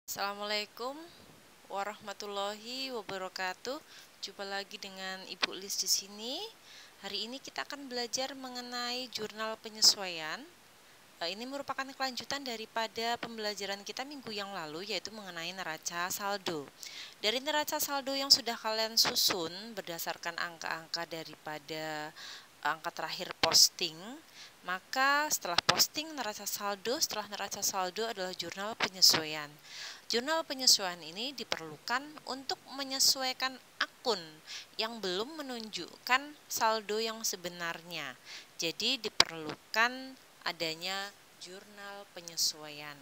Assalamualaikum warahmatullahi wabarakatuh. Jumpa lagi dengan Ibu Lis di sini. Hari ini kita akan belajar mengenai jurnal penyesuaian. Ini merupakan kelanjutan daripada pembelajaran kita minggu yang lalu, yaitu mengenai neraca saldo. Dari neraca saldo yang sudah kalian susun berdasarkan angka-angka daripada angka terakhir posting, maka setelah posting setelah neraca saldo adalah jurnal penyesuaian. Jurnal penyesuaian ini diperlukan untuk menyesuaikan akun yang belum menunjukkan saldo yang sebenarnya. Jadi diperlukan adanya jurnal penyesuaian.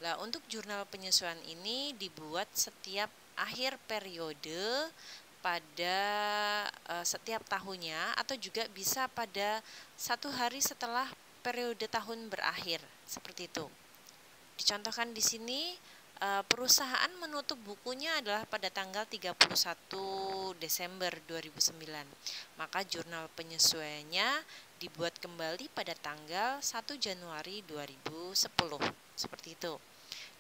Nah, untuk jurnal penyesuaian ini dibuat setiap akhir periode pada setiap tahunnya, atau juga bisa pada 1 hari setelah periode tahun berakhir, seperti itu. Dicontohkan di sini, perusahaan menutup bukunya adalah pada tanggal 31 Desember 2009. Maka jurnal penyesuaiannya dibuat kembali pada tanggal 1 Januari 2010. Seperti itu.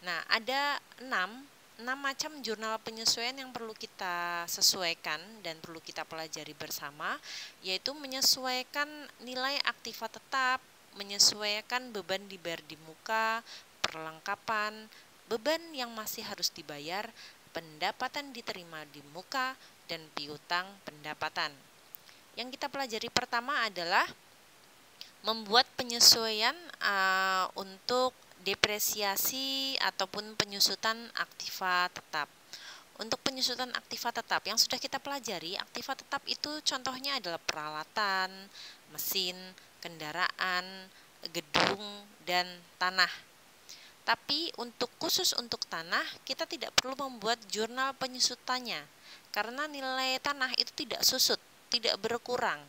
Nah, ada 6 macam jurnal penyesuaian yang perlu kita sesuaikan dan perlu kita pelajari bersama, yaitu menyesuaikan nilai aktiva tetap, menyesuaikan beban dibayar di muka, perlengkapan, beban yang masih harus dibayar, pendapatan diterima di muka, dan piutang pendapatan. Yang kita pelajari pertama adalah membuat penyesuaian untuk depresiasi ataupun penyusutan aktiva tetap. Untuk penyusutan aktiva tetap yang sudah kita pelajari, aktiva tetap itu contohnya adalah peralatan, mesin, kendaraan, gedung, dan tanah. Tapi khusus untuk tanah, kita tidak perlu membuat jurnal penyusutannya, karena nilai tanah itu tidak susut, tidak berkurang,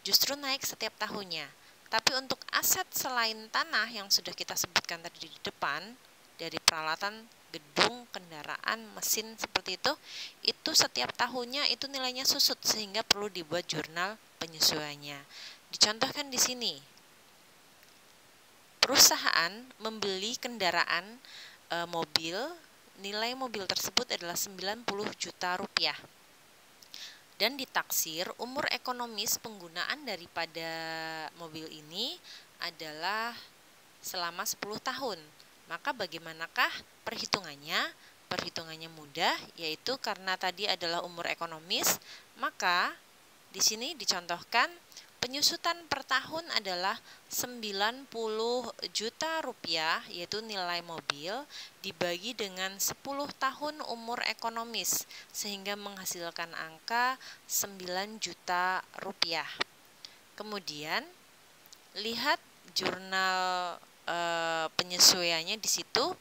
justru naik setiap tahunnya. Tapi untuk aset selain tanah yang sudah kita sebutkan tadi di depan, dari peralatan, gedung, kendaraan, mesin seperti itu setiap tahunnya itu nilainya susut, sehingga perlu dibuat jurnal penyesuaiannya. Dicontohkan di sini, perusahaan membeli kendaraan mobil, nilai mobil tersebut adalah 90 juta rupiah. Dan ditaksir umur ekonomis penggunaan daripada mobil ini adalah selama 10 tahun. Maka bagaimanakah perhitungannya? Perhitungannya mudah, yaitu karena tadi adalah umur ekonomis, maka di sini dicontohkan penyusutan per tahun adalah 90 juta rupiah, yaitu nilai mobil, dibagi dengan 10 tahun umur ekonomis, sehingga menghasilkan angka 9 juta rupiah. Kemudian, lihat jurnal penyesuaiannya di situ.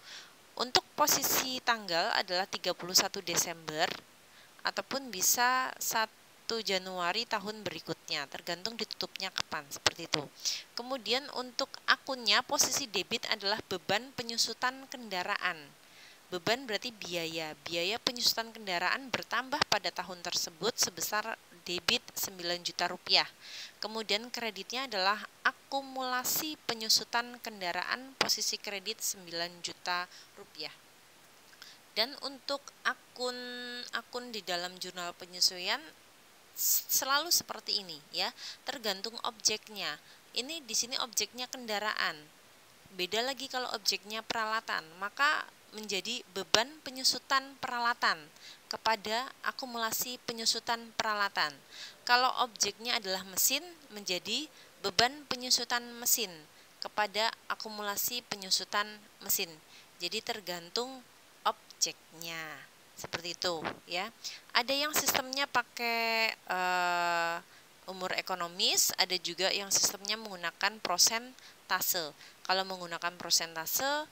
Untuk posisi tanggal adalah 31 Desember, ataupun bisa 1 Januari tahun berikutnya, tergantung ditutupnya kapan, seperti itu. Kemudian untuk akunnya, posisi debit adalah beban penyusutan kendaraan. Beban berarti biaya penyusutan kendaraan bertambah pada tahun tersebut sebesar debit 9 juta rupiah. Kemudian kreditnya adalah akumulasi penyusutan kendaraan, posisi kredit 9 juta rupiah. Dan untuk akun di dalam jurnal penyesuaian selalu seperti ini ya, tergantung objeknya. Ini di sini objeknya kendaraan. Beda lagi kalau objeknya peralatan, maka menjadi beban penyusutan peralatan kepada akumulasi penyusutan peralatan. Kalau objeknya adalah mesin, menjadi beban penyusutan mesin kepada akumulasi penyusutan mesin. Jadi tergantung objeknya. Seperti itu ya. Ada yang sistemnya pakai umur ekonomis, ada juga yang sistemnya menggunakan prosentase. Kalau menggunakan prosentase,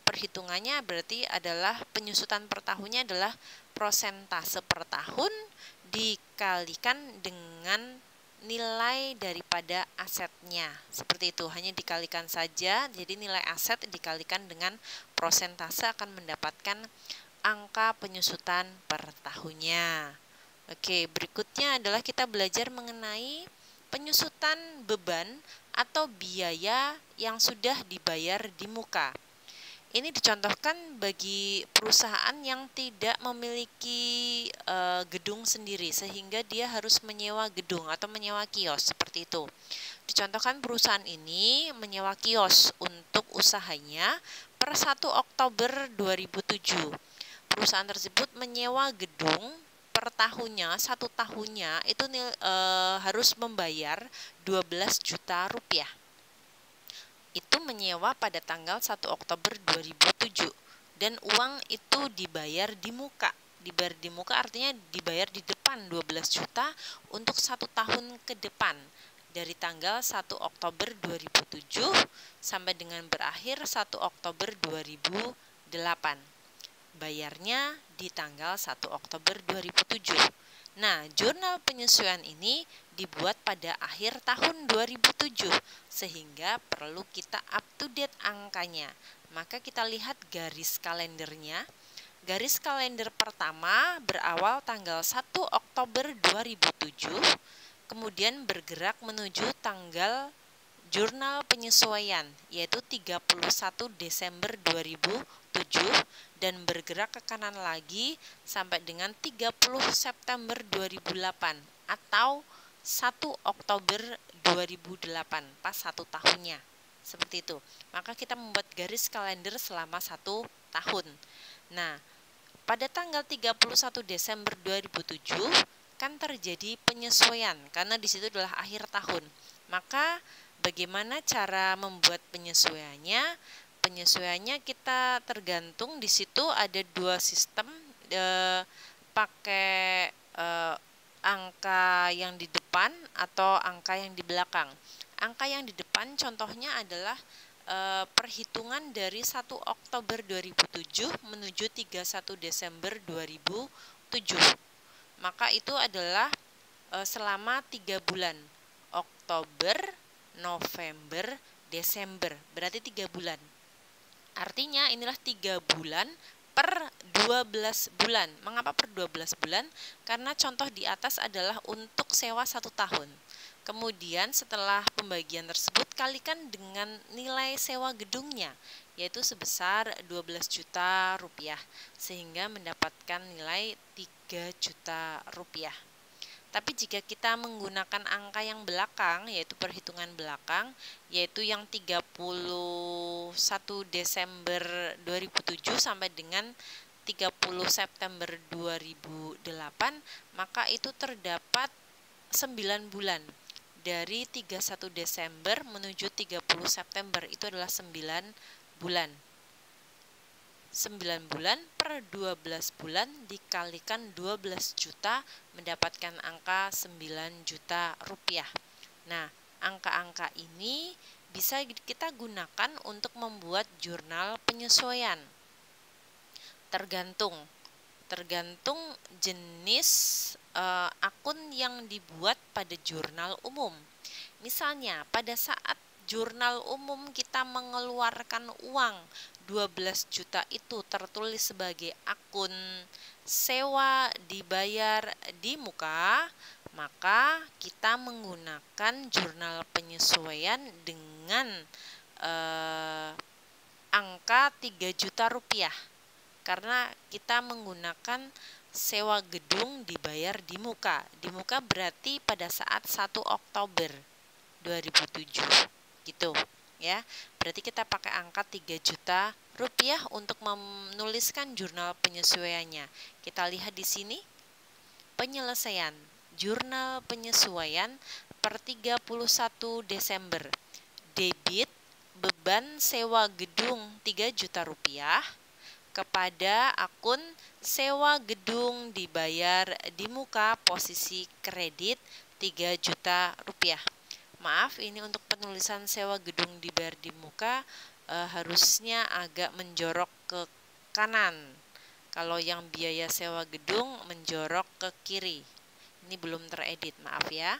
perhitungannya berarti adalah penyusutan per tahunnya adalah prosentase per tahun dikalikan dengan nilai daripada asetnya. Seperti itu, hanya dikalikan saja. Jadi nilai aset dikalikan dengan prosentase akan mendapatkan angka penyusutan per tahunnya. Oke, berikutnya adalah kita belajar mengenai penyusutan beban atau biaya yang sudah dibayar di muka. Ini dicontohkan bagi perusahaan yang tidak memiliki gedung sendiri, sehingga dia harus menyewa gedung atau menyewa kios seperti itu. Dicontohkan perusahaan ini menyewa kios untuk usahanya per 1 Oktober 2007. Perusahaan tersebut menyewa gedung per tahunnya, 1 tahunnya itu harus membayar 12 juta rupiah. Itu menyewa pada tanggal 1 Oktober 2007 dan uang itu dibayar di muka. Dibayar di muka artinya dibayar di depan 12 juta untuk 1 tahun ke depan, dari tanggal 1 Oktober 2007 sampai dengan berakhir 1 Oktober 2008. Bayarnya di tanggal 1 Oktober 2007. Nah, jurnal penyesuaian ini dibuat pada akhir tahun 2007, sehingga perlu kita up to date angkanya. Maka kita lihat garis kalendernya. Garis kalender pertama berawal tanggal 1 Oktober 2007, kemudian bergerak menuju tanggal jurnal penyesuaian, yaitu 31 Desember 2007, dan bergerak ke kanan lagi sampai dengan 30 September 2008 atau 1 Oktober 2008, pas 1 tahunnya. Seperti itu. Maka kita membuat garis kalender selama 1 tahun. Nah, pada tanggal 31 Desember 2007 kan terjadi penyesuaian karena di situ adalah akhir tahun. Maka bagaimana cara membuat penyesuaiannya? Penyesuaiannya kita tergantung, di situ ada 2 sistem, pakai angka yang di depan atau angka yang di belakang. Angka yang di depan contohnya adalah perhitungan dari 1 Oktober 2007 menuju 31 Desember 2007. Maka itu adalah selama 3 bulan, Oktober, November, Desember, berarti 3 bulan. Artinya inilah 3 bulan per 12 bulan. Mengapa per 12 bulan? Karena contoh di atas adalah untuk sewa 1 tahun. Kemudian setelah pembagian tersebut kalikan dengan nilai sewa gedungnya, yaitu sebesar 12 juta rupiah, sehingga mendapatkan nilai 3 juta rupiah. Tapi jika kita menggunakan angka yang belakang, yaitu perhitungan belakang, yaitu yang 31 Desember 2007 sampai dengan 30 September 2008, maka itu terdapat 9 bulan. Dari 31 Desember menuju 30 September, itu adalah 9 bulan. 9 bulan per 12 bulan dikalikan 12 juta mendapatkan angka 9 juta rupiah. Nah, angka-angka ini bisa kita gunakan untuk membuat jurnal penyesuaian. Tergantung jenis akun yang dibuat pada jurnal umum. Misalnya, pada saat jurnal umum kita mengeluarkan uang 12 juta itu tertulis sebagai akun sewa dibayar di muka, maka kita menggunakan jurnal penyesuaian dengan angka 3 juta rupiah. Karena kita menggunakan sewa gedung dibayar di muka. Di muka berarti pada saat 1 Oktober 2007 gitu ya. Berarti kita pakai angka 3 juta rupiah untuk menuliskan jurnal penyesuaiannya. Kita lihat di sini penyelesaian jurnal penyesuaian per 31 Desember. Debit beban sewa gedung 3 juta rupiah kepada akun sewa gedung dibayar di muka, posisi kredit 3 juta rupiah. Maaf, ini untuk penulisan sewa gedung dibayar di muka harusnya agak menjorok ke kanan. Kalau yang biaya sewa gedung menjorok ke kiri. Ini belum teredit, maaf ya.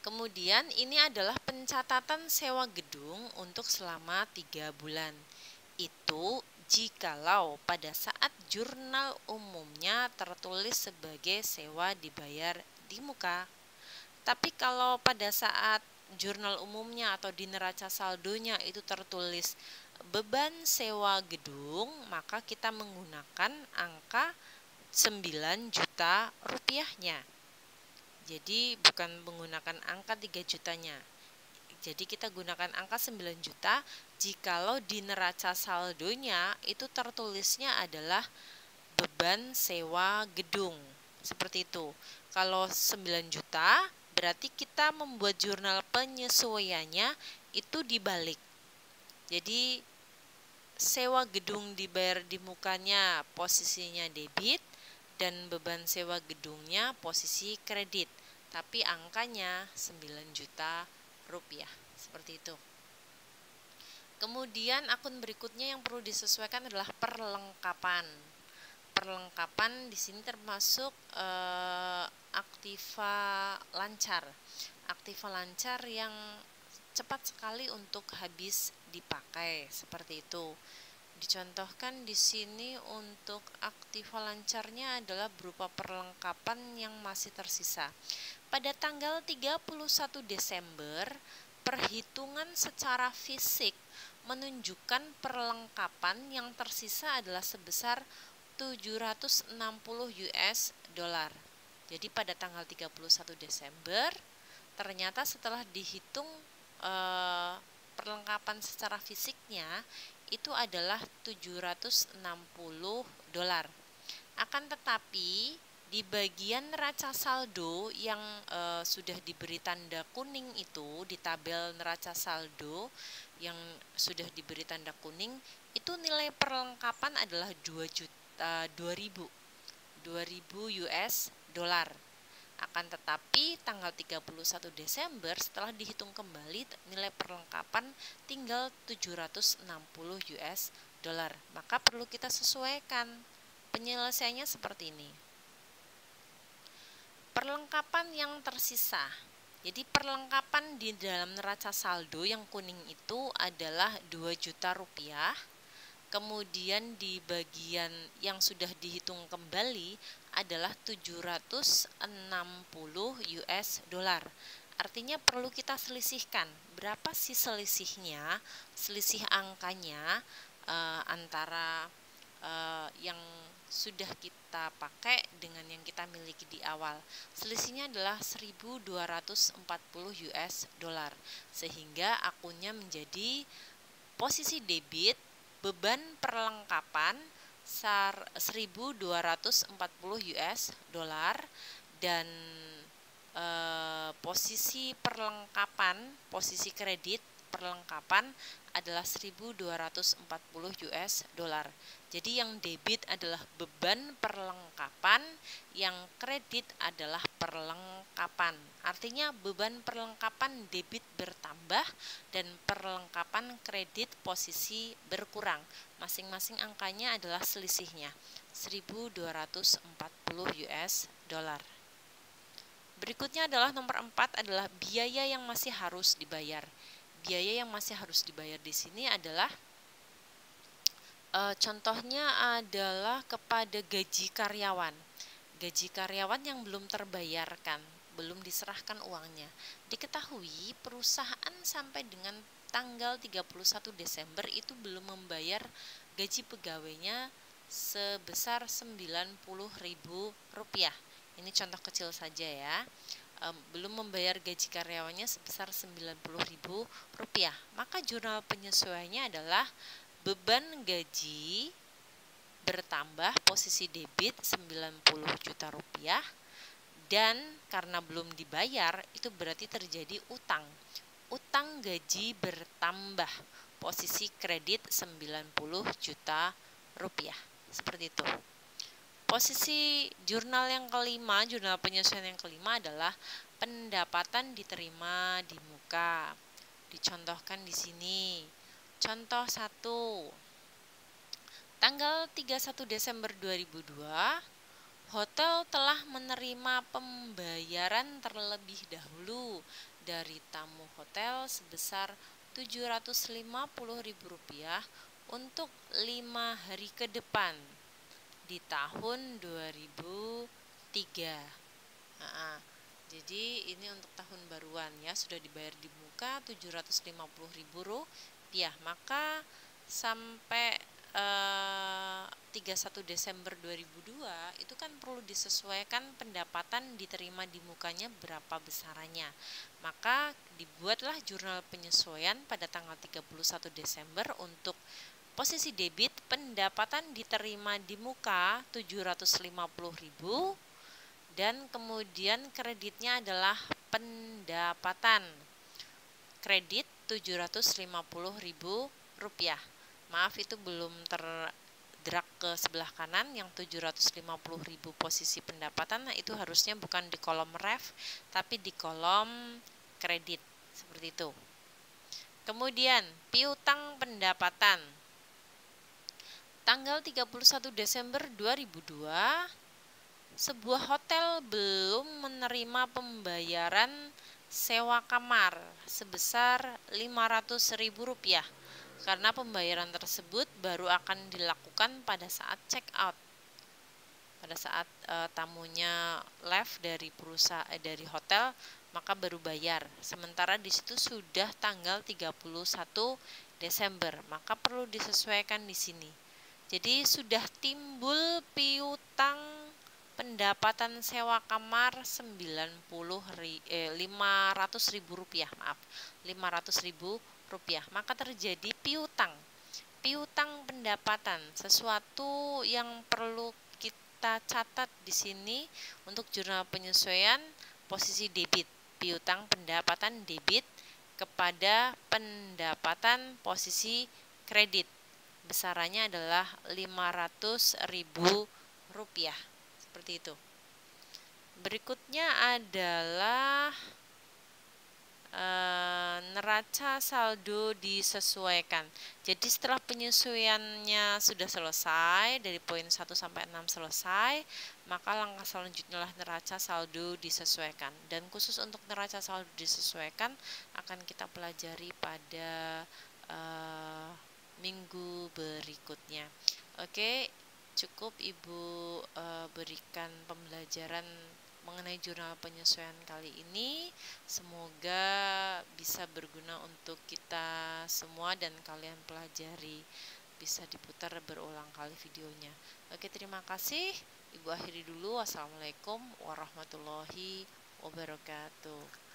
Kemudian ini adalah pencatatan sewa gedung untuk selama 3 bulan. Itu jikalau pada saat jurnal umumnya tertulis sebagai sewa dibayar di muka. Tapi kalau pada saat jurnal umumnya atau di neraca saldonya itu tertulis beban sewa gedung, maka kita menggunakan angka 9 juta rupiahnya. Jadi bukan menggunakan angka 3 jutanya. Jadi kita gunakan angka 9 juta jikalau di neraca saldonya itu tertulisnya adalah beban sewa gedung. Seperti itu. Kalau 9 juta berarti kita membuat jurnal penyesuaiannya itu dibalik. Jadi sewa gedung dibayar di mukanya posisinya debit dan beban sewa gedungnya posisi kredit. Tapi angkanya 9 juta rupiah. Seperti itu. Kemudian akun berikutnya yang perlu disesuaikan adalah perlengkapan. Perlengkapan di sini termasuk aktiva lancar. Aktiva lancar yang cepat sekali untuk habis dipakai, seperti itu. Dicontohkan di sini untuk aktiva lancarnya adalah berupa perlengkapan yang masih tersisa. Pada tanggal 31 Desember, perhitungan secara fisik menunjukkan perlengkapan yang tersisa adalah sebesar 760 US dollar. Jadi pada tanggal 31 Desember, ternyata setelah dihitung perlengkapan secara fisiknya itu adalah 760 dolar. Akan tetapi di bagian neraca saldo yang sudah diberi tanda kuning itu, di tabel neraca saldo yang sudah diberi tanda kuning, itu nilai perlengkapan adalah 2.000 US dollar. Akan tetapi tanggal 31 Desember setelah dihitung kembali nilai perlengkapan tinggal 760 US dollar. Maka perlu kita sesuaikan. Penyelesaiannya seperti ini. Perlengkapan yang tersisa. Jadi perlengkapan di dalam neraca saldo yang kuning itu adalah 2 juta rupiah. Kemudian di bagian yang sudah dihitung kembali adalah 760 US dollar. Artinya perlu kita selisihkan. Berapa sih selisihnya? Selisih angkanya antara yang sudah kita pakai dengan yang kita miliki di awal. Selisihnya adalah 1.240 US dollar. Sehingga akunnya menjadi posisi debit beban perlengkapan 1.240 US dollar dan posisi perlengkapan, posisi kredit perlengkapan adalah 1.240 US dollar. Jadi yang debit adalah beban perlengkapan, yang kredit adalah perlengkapan. Artinya beban perlengkapan debit bertambah dan perlengkapan kredit posisi berkurang. Masing-masing angkanya adalah selisihnya 1.240 US dollar. Berikutnya adalah nomor 4 adalah biaya yang masih harus dibayar. Biaya yang masih harus dibayar di sini adalah contohnya adalah kepada gaji karyawan. Gaji karyawan yang belum terbayarkan, belum diserahkan uangnya. Diketahui perusahaan sampai dengan tanggal 31 Desember itu belum membayar gaji pegawainya sebesar Rp90.000. Ini contoh kecil saja ya. Belum membayar gaji karyawannya sebesar Rp90.000. Maka jurnal penyesuaiannya adalah beban gaji bertambah posisi debit 90 juta rupiah dan karena belum dibayar itu berarti terjadi utang. Utang gaji bertambah posisi kredit 90 juta rupiah. Seperti itu. Posisi jurnal yang kelima, jurnal penyesuaian yang kelima adalah pendapatan diterima di muka. Dicontohkan di sini. Contoh 1. Tanggal 31 Desember 2002, hotel telah menerima pembayaran terlebih dahulu dari tamu hotel sebesar Rp750.000 untuk 5 hari ke depan di tahun 2003. Jadi ini untuk tahun baruan ya, sudah dibayar di muka Rp750.000. Maka sampai 31 Desember 2002 itu kan perlu disesuaikan pendapatan diterima di mukanya berapa besarannya. Maka dibuatlah jurnal penyesuaian pada tanggal 31 Desember untuk posisi debit pendapatan diterima di muka 750.000 dan kemudian kreditnya adalah pendapatan kredit 750.000 rupiah. Maaf, itu belum tergerak ke sebelah kanan, yang 750.000 posisi pendapatan. Nah, itu harusnya bukan di kolom ref tapi di kolom kredit, seperti itu. Kemudian piutang pendapatan tanggal 31 Desember 2002, sebuah hotel belum menerima pembayaran sewa kamar sebesar Rp500.000 karena pembayaran tersebut baru akan dilakukan pada saat check out, pada saat tamunya left dari dari hotel, maka baru bayar. Sementara di situ sudah tanggal 31 Desember, maka perlu disesuaikan di sini. Jadi sudah timbul piutang pendapatan sewa kamar Rp500.000, maaf, Rp500.000, maka terjadi piutang. Piutang pendapatan, sesuatu yang perlu kita catat di sini untuk jurnal penyesuaian posisi debit. Piutang pendapatan debit kepada pendapatan posisi kredit. Besarannya adalah Rp500.000. Seperti itu. Berikutnya adalah neraca saldo disesuaikan. Jadi setelah penyesuaiannya sudah selesai, dari poin 1 sampai 6 selesai, maka langkah selanjutnya adalah neraca saldo disesuaikan. Dan khusus untuk neraca saldo disesuaikan akan kita pelajari pada minggu berikutnya. Oke, cukup Ibu berikan pembelajaran mengenai jurnal penyesuaian kali ini. Semoga bisa berguna untuk kita semua dan kalian pelajari. Bisa diputar berulang kali videonya. Oke, terima kasih. Ibu akhiri dulu. Wassalamualaikum warahmatullahi wabarakatuh.